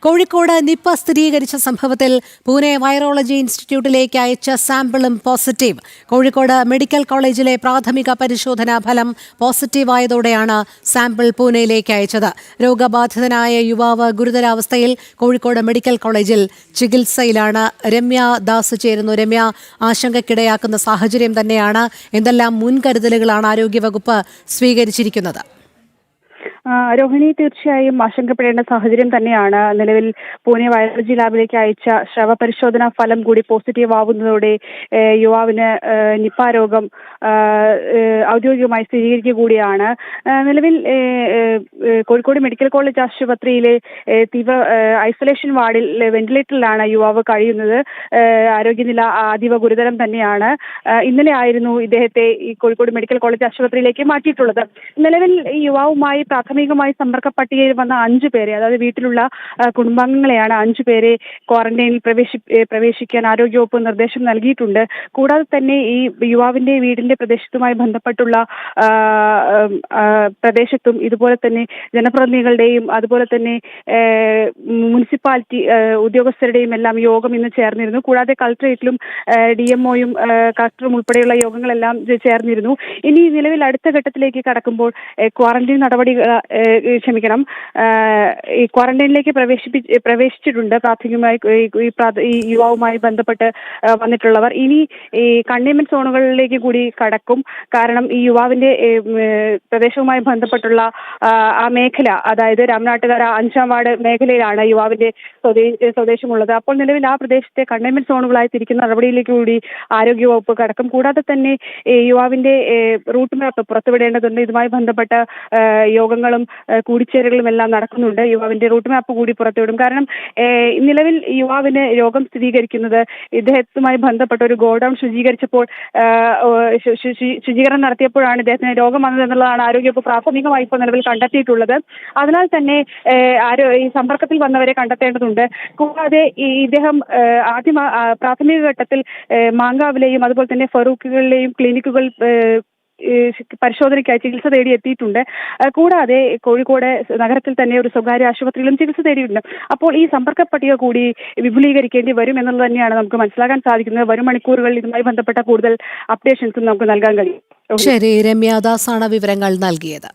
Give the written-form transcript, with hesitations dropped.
Kozhikode Nipah സ്ഥിരീകരിച്ച സംഭവത്തിൽ Pune virology ഇൻസ്റ്റിറ്റ്യൂട്ടിലേക്ക് അയച്ച സാമ്പിളും പോസിറ്റീവ്. കോഴിക്കോട് മെഡിക്കൽ കോളേജിലെ പ്രാഥമിക പരിശോധനാ ഫലം പോസിറ്റീവായതോടെയാണ് സാമ്പിൾ പൂനെയിലേക്ക് അയച്ചത്. രോഗബാധിതനായ യുവാവ് ഗുരുതരാവസ്ഥയിൽ കോഴിക്കോട് മെഡിക്കൽ കോളേജിൽ ചികിത്സയിലാണ്. രമ്യ ദാസ് ചേരുന്നു. രമ്യ, ആശങ്കയ്ക്കിടയാക്കുന്ന സാഹചര്യം തന്നെയാണ്. എന്തെല്ലാം മുൻകരുതലുകളാണ് ആരോഗ്യവകുപ്പ് സ്വീകരിച്ചിരിക്കുന്നത്? രോഹിണി, തീർച്ചയായും ആശങ്കപ്പെടേണ്ട സാഹചര്യം തന്നെയാണ്. നിലവിൽ പൂനെ വൈറോളജി ലാബിലേക്ക് അയച്ച ശ്രവ പരിശോധനാ ഫലം കൂടി പോസിറ്റീവ് ആവുന്നതോടെ യുവാവിന് നിപ്പ രോഗം ഔദ്യോഗികമായി സ്ഥിരീകരിക്കുക കൂടിയാണ്. നിലവിൽ കോഴിക്കോട് മെഡിക്കൽ കോളേജ് ആശുപത്രിയിലെ തീവ്ര ഐസൊലേഷൻ വാർഡിൽ വെന്റിലേറ്ററിലാണ് യുവാവ് കഴിയുന്നത്. ആരോഗ്യനില അതീവ ഗുരുതരം തന്നെയാണ്. ഇന്നലെ ആയിരുന്നു ഇദ്ദേഹത്തെ ഈ കോഴിക്കോട് മെഡിക്കൽ കോളേജ് ആശുപത്രിയിലേക്ക് മാറ്റിയിട്ടുള്ളത്. നിലവിൽ ഈ യുവാവുമായി പ്രാഥമികമായി സമ്പർക്ക പട്ടികയിൽ വന്ന 5 പേരെ, അതായത് വീട്ടിലുള്ള കുടുംബാംഗങ്ങളെയാണ് 5 പേരെ ക്വാറന്റൈനിൽ പ്രവേശിക്കാൻ ആരോഗ്യവകുപ്പ് നിർദ്ദേശം നൽകിയിട്ടുണ്ട്. കൂടാതെ തന്നെ ഈ യുവാവിന്റെ വീടിന്റെ പ്രദേശത്തുമായി ബന്ധപ്പെട്ടുള്ള പ്രദേശത്തും ഇതുപോലെ തന്നെ ജനപ്രതിനിധികളുടെയും അതുപോലെ തന്നെ മുനിസിപ്പാലിറ്റി ഉദ്യോഗസ്ഥരുടെയും എല്ലാം യോഗം ഇന്ന് ചേർന്നിരുന്നു. കൂടാതെ കളക്ടറേറ്റിലും DMOയും കളക്ടറും ഉൾപ്പെടെയുള്ള യോഗങ്ങളെല്ലാം ചേർന്നിരുന്നു. ഇനി നിലവിൽ അടുത്ത ഘട്ടത്തിലേക്ക് കടക്കുമ്പോൾ ക്വാറന്റൈൻ ഈ ക്വാറന്റൈനിലേക്ക് പ്രവേശിച്ചിട്ടുണ്ട് പ്രാഥമികമായി ഈ യുവാവുമായി ബന്ധപ്പെട്ട് വന്നിട്ടുള്ളവർ. ഇനി ഈ കണ്ടെയ്ൻമെന്റ് സോണുകളിലേക്ക് കൂടി കടക്കും. കാരണം ഈ യുവാവിന്റെ പ്രദേശവുമായി ബന്ധപ്പെട്ടുള്ള ആ മേഖല, അതായത് രാമനാട്ടുകര 5-ാം വാർഡ് മേഖലയിലാണ് യുവാവിന്റെ സ്വദേശമുള്ളത്. അപ്പോൾ നിലവിൽ ആ പ്രദേശത്തെ കണ്ടെയ്ൻമെന്റ് സോണുകളായി തിരിക്കുന്ന നടപടിയിലേക്ക് കൂടി ആരോഗ്യവകുപ്പ് കടക്കും. കൂടാതെ തന്നെ യുവാവിന്റെ റൂട്ട് മാപ്പ് പുറത്തുവിടേണ്ടതുണ്ട്. ഇതുമായി ബന്ധപ്പെട്ട യോഗങ്ങളും കൂടിച്ചേരലുകളും എല്ലാം നടക്കുന്നുണ്ട്. യുവാവിന്റെ റൂട്ട് മാപ്പ് കൂടി പുറത്തുവിടും. കാരണം നിലവിൽ യുവാവിന് രോഗം സ്ഥിരീകരിക്കുന്നത് ഇദ്ദേഹത്തുമായി ബന്ധപ്പെട്ട ഒരു ഗോഡൌൺ ശുചീകരിച്ചപ്പോൾ ശുചീകരണം നടത്തിയപ്പോഴാണ് ഇദ്ദേഹത്തിന് രോഗം വന്നതെന്നുള്ളതാണ് ആരോഗ്യവകുപ്പ് പ്രാഥമികമായി ഇപ്പോൾ നിലവിൽ കണ്ടെത്തിയിട്ടുള്ളത്. അതിനാൽ തന്നെ ഈ സമ്പർക്കത്തിൽ വന്നവരെ കണ്ടെത്തേണ്ടതുണ്ട്. കൂടാതെ ഇദ്ദേഹം ആദ്യം പ്രാഥമിക ഘട്ടത്തിൽ മാങ്കാവിലെയും അതുപോലെ തന്നെ ഫറൂഖുകളിലെയും ക്ലിനിക്കുകൾ പരിശോധനയ്ക്കായി ചികിത്സ തേടി എത്തിയിട്ടുണ്ട്. കൂടാതെ കോഴിക്കോട് നഗരത്തിൽ തന്നെ ഒരു സ്വകാര്യ ആശുപത്രിയിലും ചികിത്സ തേടിയിട്ടുണ്ട്. അപ്പോൾ ഈ സമ്പർക്ക പട്ടിക കൂടി വിപുലീകരിക്കേണ്ടി വരും എന്നുള്ളത് തന്നെയാണ് നമുക്ക് മനസ്സിലാക്കാൻ സാധിക്കുന്നത്. വരും മണിക്കൂറുകളിൽ ഇതുമായി ബന്ധപ്പെട്ട കൂടുതൽ അപ്ഡേഷൻസും നമുക്ക് നൽകാൻ കഴിയും. ശരി, രമ്യ ദാസാണ് വിവരങ്ങൾ നൽകിയത്.